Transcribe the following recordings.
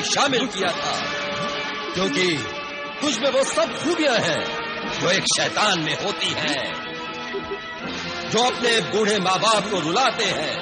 शामिल किया था, क्योंकि तुझ में वो सब खूबियां हैं जो एक शैतान में होती हैं, जो अपने बूढ़े माँ बाप को रुलाते हैं,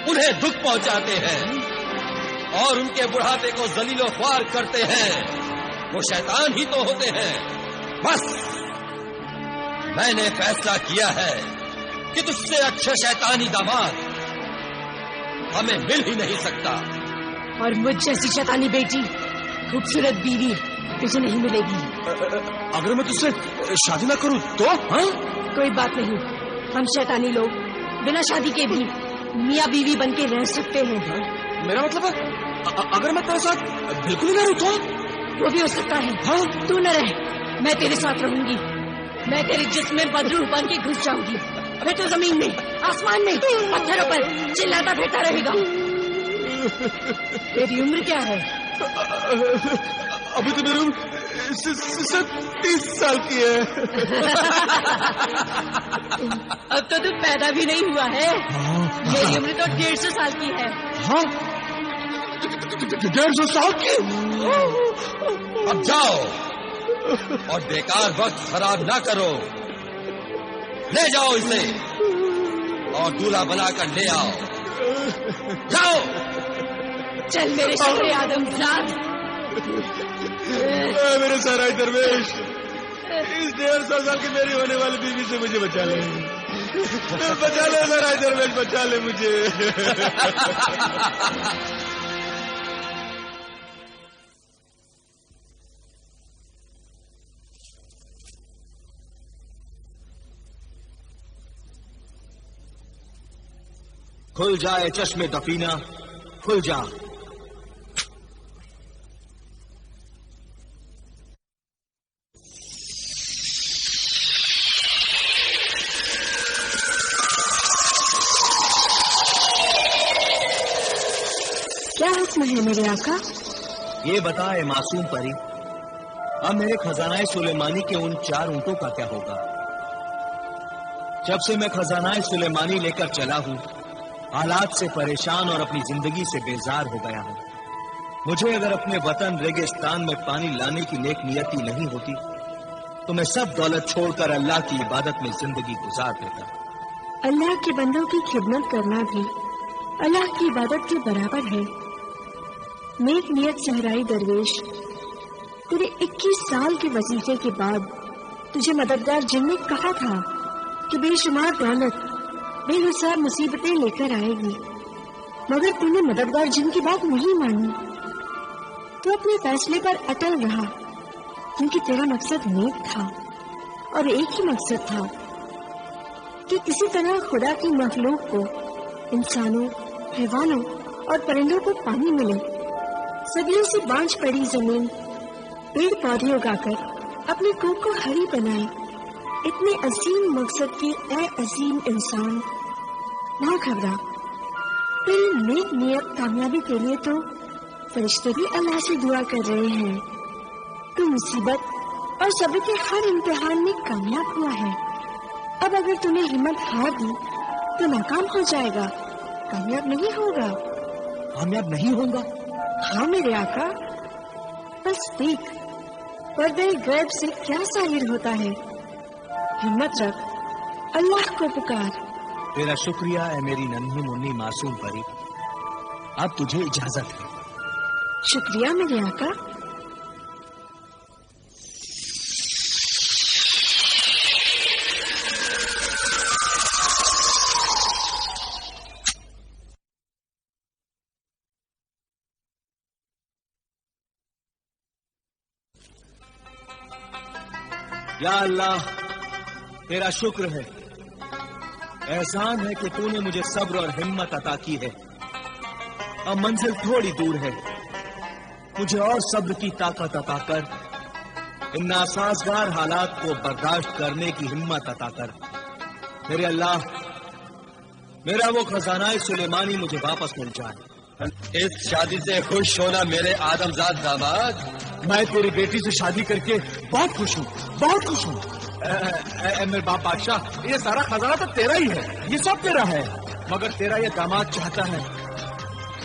उन्हें दुख पहुंचाते हैं और उनके बुढ़ापे को जलीलो ख्वार करते हैं। वो शैतान ही तो होते हैं। बस मैंने फैसला किया है कि तुझसे अच्छे शैतानी दामाद हमें मिल ही नहीं सकता। और मुझ जैसी शैतानी बेटी, खूबसूरत बीवी तुझे नहीं मिलेगी। अगर मैं तुझसे शादी ना करूं तो? हाँ? कोई बात नहीं, हम शैतानी लोग बिना शादी के भी मियाँ बीवी बन के रह सकते हैं। मेरा मतलब है अगर मैं तेरे साथ बिल्कुल ही ना रहूं तो? वो भी हो सकता है। हाँ? तू न रहे, मैं तेरे साथ रहूंगी। मैं तेरे जिस्म में बदरू बन के घुस जाऊंगी, फिर तो जमीन में, आसमान में, पत्थरों पर चिल्लाता फिरता रहेगा। तेरी उम्र क्या है? अभी तो मेरी उम्र 30 साल की है। अब तो तू पैदा भी नहीं हुआ है। मेरी उम्र तो 150 साल की है। हाँ? 150 साल की? अब जाओ और बेकार वक्त खराब ना करो। ले जाओ इसे और दूल्हा बनाकर ले आओ। जाओ। चल मेरे शहरे आदमजाद। मेरे सराय दरवेश, इस 150 साल की मेरी होने वाली बीवी से मुझे बचा ले। बचा ले सराय दरवेश, बचा ले मुझे। खुल जाए चश्मे दफीना, खुल जा। क्या हुक्म है मेरे आका? ये बताए मासूम परी, अब मेरे खजानाए सुलेमानी के उन 4 ऊंटों का क्या होगा? जब से मैं खजानाए सुलेमानी लेकर चला हूं, हालात से परेशान और अपनी जिंदगी से बेजार हो गया हूं। मुझे अगर अपने वतन रेगिस्तान में पानी लाने की नेक नियति नहीं होती तो मैं सब दौलत छोड़कर अल्लाह की इबादत में जिंदगी गुजार देता। अल्लाह के बंदों की खिदमत करना भी अल्लाह की इबादत के बराबर है। नेक नियत सहराई दरवेश, तेरे 21 साल के वजीफे के बाद तुझे मददगार जिन ने कहा था कि बेशुमार दौलत बेहिसाब मुसीबतें लेकर आएगी, मगर तूने मददगार जिन की बात नहीं मानी। तू अपने फैसले पर अटल रहा, क्योंकि तेरा मकसद नेक था और एक ही मकसद था कि किसी तरह खुदा की मखलूक को, इंसानों, हैवानों और परिंदों को पानी मिले। सदियों से बांझ पड़ी जमीन पेड़ पौधे उगाकर अपनी कोख को हरी बनाए। इतने अजीम मकसद के ऐ अजीम इंसान, ना घबरा। तेरी नेक नियत कामयाबी के लिए तो फरिश्ते भी अल्लाह से दुआ कर रहे हैं। तू मुसीबत और सब्र के हर इम्तिहान में कामयाब हुआ है। अब अगर तूने हिम्मत हार दी तो नाकाम हो जाएगा, कामयाब नहीं होगा। कामयाब नहीं होगा? हाँ मेरे आका, बस देख पर्दे गैब से क्या जाहिर होता है। हिम्मत रख, अल्लाह को पुकार। तेरा शुक्रिया है मेरी नन्ही मुन्नी मासूम परी। अब तुझे इजाजत है। शुक्रिया मेरे आका। या अल्लाह, तेरा शुक्र है, एहसान है कि तूने मुझे सब्र और हिम्मत अता की है। अब मंजिल थोड़ी दूर है, मुझे और सब्र की ताकत अता कर, इन नासाजगार हालात को बर्दाश्त करने की हिम्मत अता कर। मेरे अल्लाह, मेरा वो खजानाए सुलेमानी मुझे वापस मिल जाए। इस शादी से खुश होना मेरे आदमजाद दामाद? मैं तेरी बेटी से शादी करके बहुत खुश हूँ, बहुत खुश हूँ। मेरे बाप बादशाह, ये सारा खजाना तो तेरा ही है, ये सब तेरा है। मगर तेरा ये दामाद चाहता है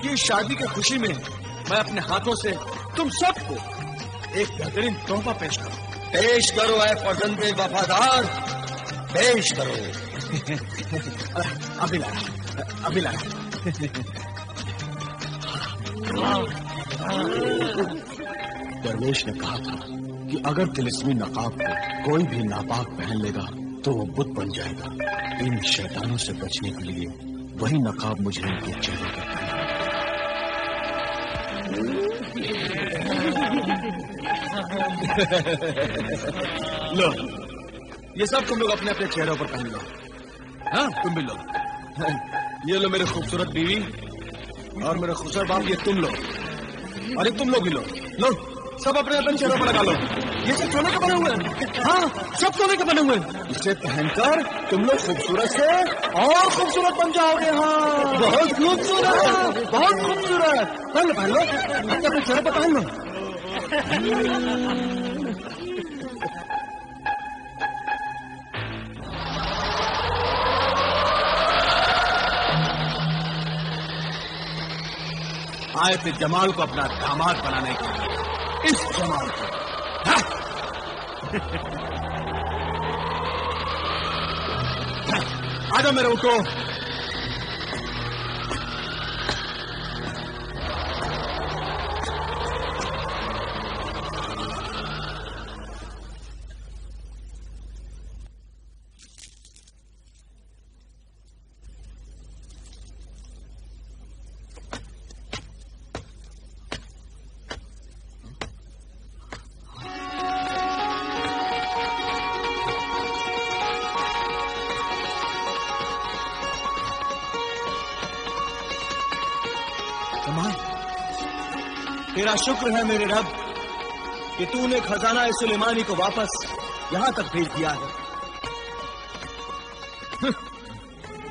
कि इस शादी की खुशी में मैं अपने हाथों से तुम सबको एक बेहतरीन तोहफा पेश करूं। पेश करो ऐ फर्जंदे वफादार, पेश करो। अभी लाया। दरवेश ने कहा था कि अगर तिलिस्मी नकाब को कोई भी नापाक पहन लेगा तो वो बुत बन जाएगा। इन शैतानों से बचने के लिए वही नकाब मुझे इनके चेहरे पर लो, ये सब तुम लोग अपने अपने चेहरों पर पहन लो। हाँ, तुम भी लो। ये लो मेरे खूबसूरत बीवी और मेरे खूबसूरत बाप, ये तुम लो। अरे तुम लोग भी लो, सब अपने अपने चेहरों पर लगा लो। ये सब सोने के बने हुए हैं। हाँ, सब सोने के बने हुए हैं। इसे पहनकर तुम लोग खूबसूरत से और खूबसूरत बन जाओगे। हाँ, बहुत खूबसूरत, बहुत खूबसूरत। पहन लो, अपने चेहरे पर पहन लो। आए थे जमाल को अपना दामाद बनाने के लिए। इस जमाल को आ जाओ मेरे उठो। तेरा शुक्र है मेरे रब कि तूने खजाना सुलेमानी को वापस यहां तक भेज दिया है।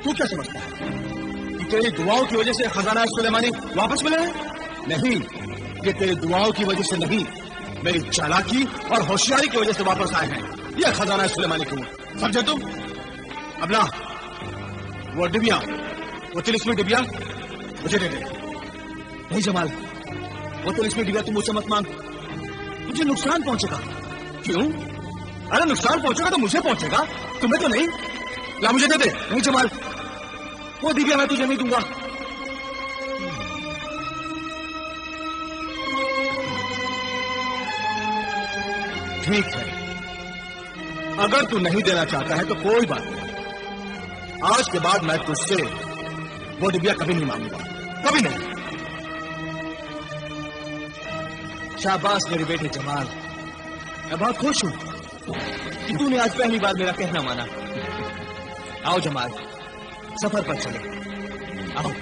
तू क्या समझता है कि तेरी दुआओं की वजह से खजाना सुलेमानी वापस मिले हैं? नहीं, ये तेरी दुआओं की वजह से नहीं, मेरी चालाकी और होशियारी की वजह से वापस आए हैं। यह खजाना सुलेमानी क्यों, समझे तुम? अब ला वो डिबिया, वो तिलिस्मी डिबिया मुझे दे दे। नहीं जमाल, वो तिलिस्मी डिबिया तुम मुझसे मत मांग, मुझे नुकसान पहुंचेगा। क्यों? अरे नुकसान पहुंचेगा तो मुझे पहुंचेगा, तुम्हें तो नहीं। ला मुझे दे दे। नहीं जमाल, वो डिबिया मैं तुझे नहीं दूंगा। ठीक है, अगर तू नहीं देना चाहता है तो कोई बात नहीं। आज के बाद मैं तुझसे वो डिबिया कभी नहीं मांगूंगा, कभी नहीं। शाबाश मेरे बेटे जमाल, मैं बहुत खुश हूं कि तूने आज पहली बार मेरा कहना माना। आओ जमाल, सफर पर चले, आओ।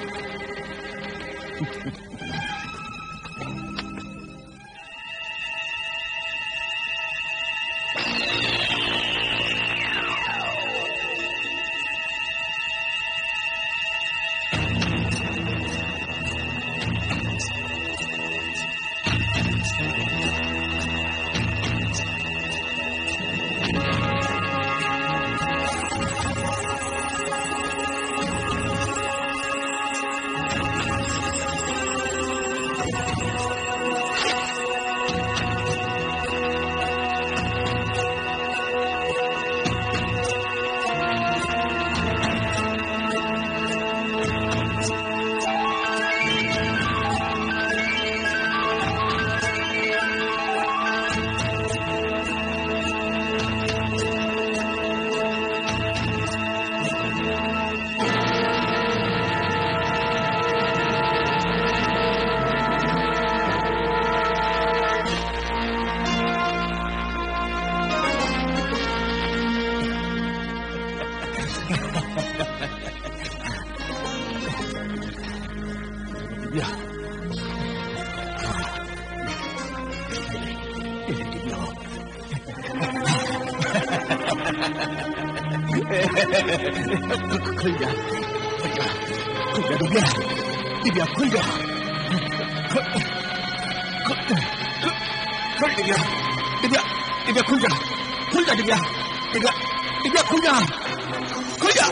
खुल जा, दिव्या, दिव्या खुल जा, खुल दिव्या, दिव्या, दिव्या खुल जा, दिव्या, दिव्या, दिव्या खुल जा, खुल जा।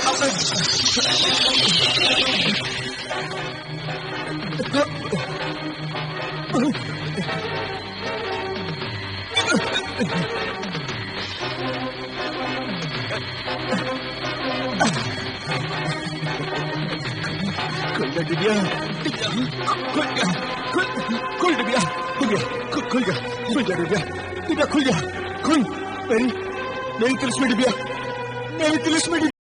खुल जा डिबिया, खुल डिबिया, खुल जा डिबिया, डिबिया खुल जा, खुल मेरी तिलिस्मी डिबिया, मेरी तिलिस्मी